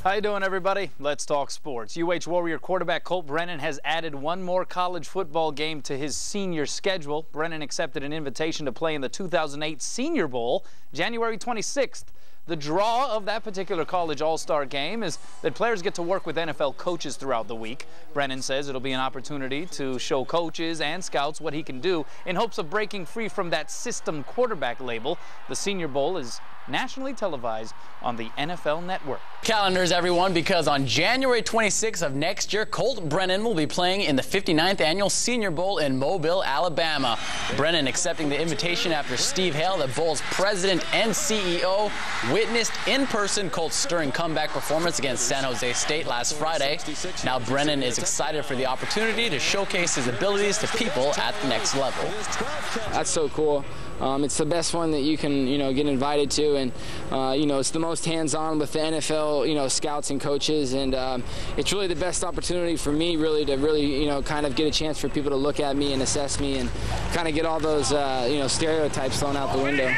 How you doing, everybody? Let's talk sports. UH Warrior quarterback Colt Brennan has added one more college football game to his senior schedule. Brennan accepted an invitation to play in the 2008 Senior Bowl, January 26th. The draw of that particular college all-star game is that players get to work with NFL coaches throughout the week. Brennan says it'll be an opportunity to show coaches and scouts what he can do in hopes of breaking free from that system quarterback label. The Senior Bowl is nationally televised on the NFL Network. Calendars, everyone, because on January 26th of next year, Colt Brennan will be playing in the 59th Annual Senior Bowl in Mobile, Alabama. Brennan accepting the invitation after Steve Hale, the Bowl's president and CEO, witnessed in person Colt's stirring comeback performance against San Jose State last Friday. Now Brennan is excited for the opportunity to showcase his abilities to people at the next level. That's so cool. It's the best one that you can, get invited to, and it's the most hands-on with the NFL, scouts and coaches, and it's really the best opportunity for me, really, to kind of get a chance for people to look at me and assess me, and kind of get all those, stereotypes thrown out the window.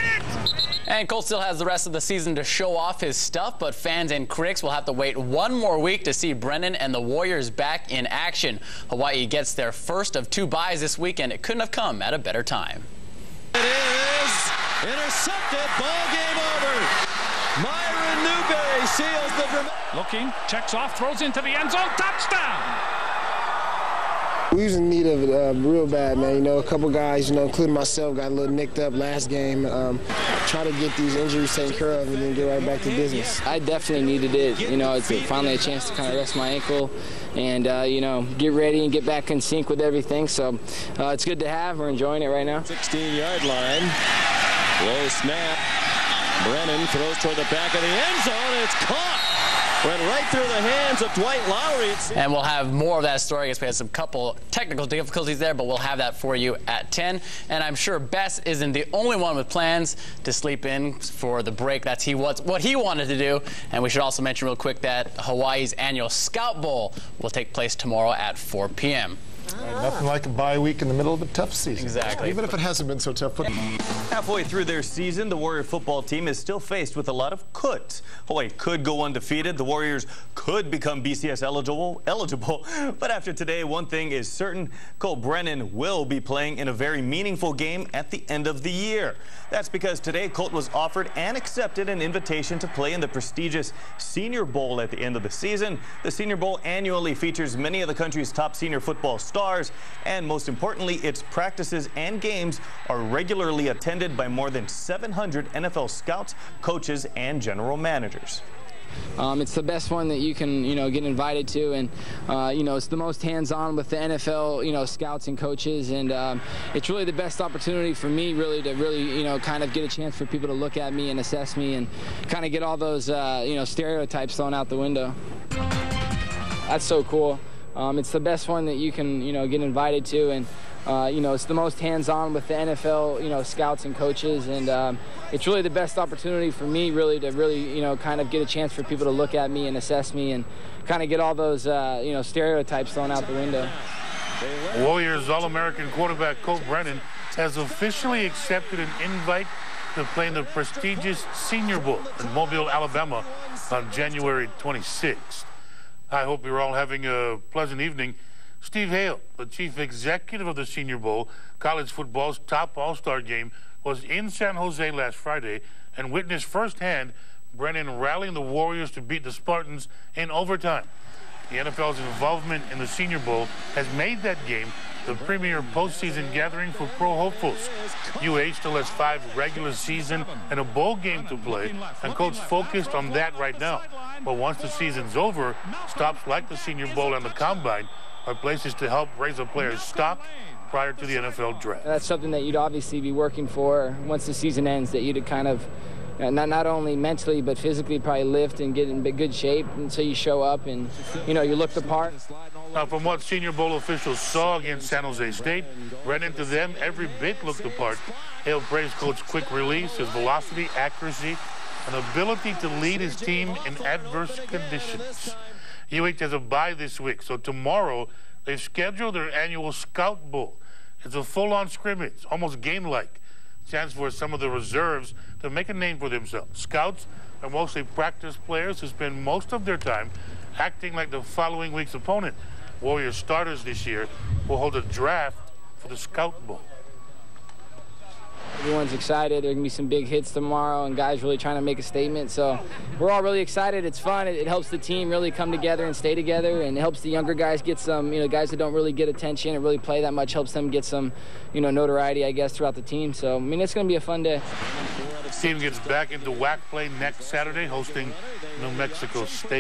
And Colt still has the rest of the season to show off his stuff, but fans and critics will have to wait one more week to see Brennan and the Warriors back in action. Hawaii gets their first of 2 byes this weekend. It couldn't have come at a better time. It is intercepted. Ball game over. Myron Newberry seals the. Looking, checks off, throws into the end zone. Touchdown. We was in need of it real bad, man. A couple guys, including myself, got a little nicked up last game. Try to get these injuries taken care of and then get right back to business. I definitely needed it. It's finally a chance to kind of rest my ankle and, get ready and get back in sync with everything. So it's good to have. We're enjoying it right now. 16-yard line. Low snap. Brennan throws toward the back of the end zone. It's caught. Went right through the hands of Dwight Lowry. And we'll have more of that story. I guess we had some couple technical difficulties there, but we'll have that for you at 10. And I'm sure Bess isn't the only one with plans to sleep in for the break. That's what he wanted to do. And we should also mention real quick that Hawaii's annual Scout Bowl will take place tomorrow at 4 p.m. Nothing like a bye week in the middle of a tough season. Exactly. Even if it hasn't been so tough. Halfway through their season, the Warrior football team is still faced with a lot of coulds. Hawaii could go undefeated. The Warriors could become BCS eligible. But after today, one thing is certain. Colt Brennan will be playing in a very meaningful game at the end of the year. That's because today Colt was offered and accepted an invitation to play in the prestigious Senior Bowl at the end of the season. The Senior Bowl annually features many of the country's top senior football stars, and most importantly, its practices and games are regularly attended by more than 700 NFL scouts, coaches, and general managers. It's the best one that you can, get invited to, and, it's the most hands-on with the NFL, scouts and coaches, and it's really the best opportunity for me, really, to kind of get a chance for people to look at me and assess me and kind of get all those, stereotypes thrown out the window. That's so cool. It's the best one that you can, get invited to, and it's the most hands-on with the NFL, scouts and coaches, and it's really the best opportunity for me, really, to kind of get a chance for people to look at me and assess me and kind of get all those, stereotypes thrown out the window. Warriors All-American quarterback Colt Brennan has officially accepted an invite to play in the prestigious Senior Bowl in Mobile, Alabama on January 26th. I hope you're all having a pleasant evening. Steve Hale, the chief executive of the Senior Bowl, college football's top all-star game, was in San Jose last Friday and witnessed firsthand Brennan rallying the Warriors to beat the Spartans in overtime. The NFL's involvement in the Senior Bowl has made that game the premier postseason gathering for pro hopefuls. UH still has 5 regular season and a bowl game to play, and Colt's focused on that right now. But once the season's over, stops like the Senior Bowl and the Combine are places to help raise a player's stock prior to the NFL draft. That's something that you'd obviously be working for once the season ends, that you'd kind of not only mentally but physically probably lift and get in good shape, and so you show up and you look the part. Now, from what Senior Bowl officials saw against San Jose State, Brennan to them every bit looked the part. Hale praised Colt's quick release, his velocity, accuracy, and ability to lead his team in adverse conditions. UH has a bye this week, so tomorrow they've scheduled their annual Scout Bowl. It's a full-on scrimmage, almost game-like. Chance for some of the reserves to make a name for themselves. Scouts are mostly practice players who spend most of their time acting like the following week's opponent. Warriors starters this year will hold a draft for the Scout Bowl. Everyone's excited. There are going to be some big hits tomorrow, and guys really trying to make a statement. So we're all really excited. It's fun. It helps the team really come together and stay together, and it helps the younger guys get some, guys that don't really get attention and really play that much, helps them get some, notoriety, I guess, throughout the team. So, it's going to be a fun day. The team gets back into WAC play next Saturday, hosting New Mexico State.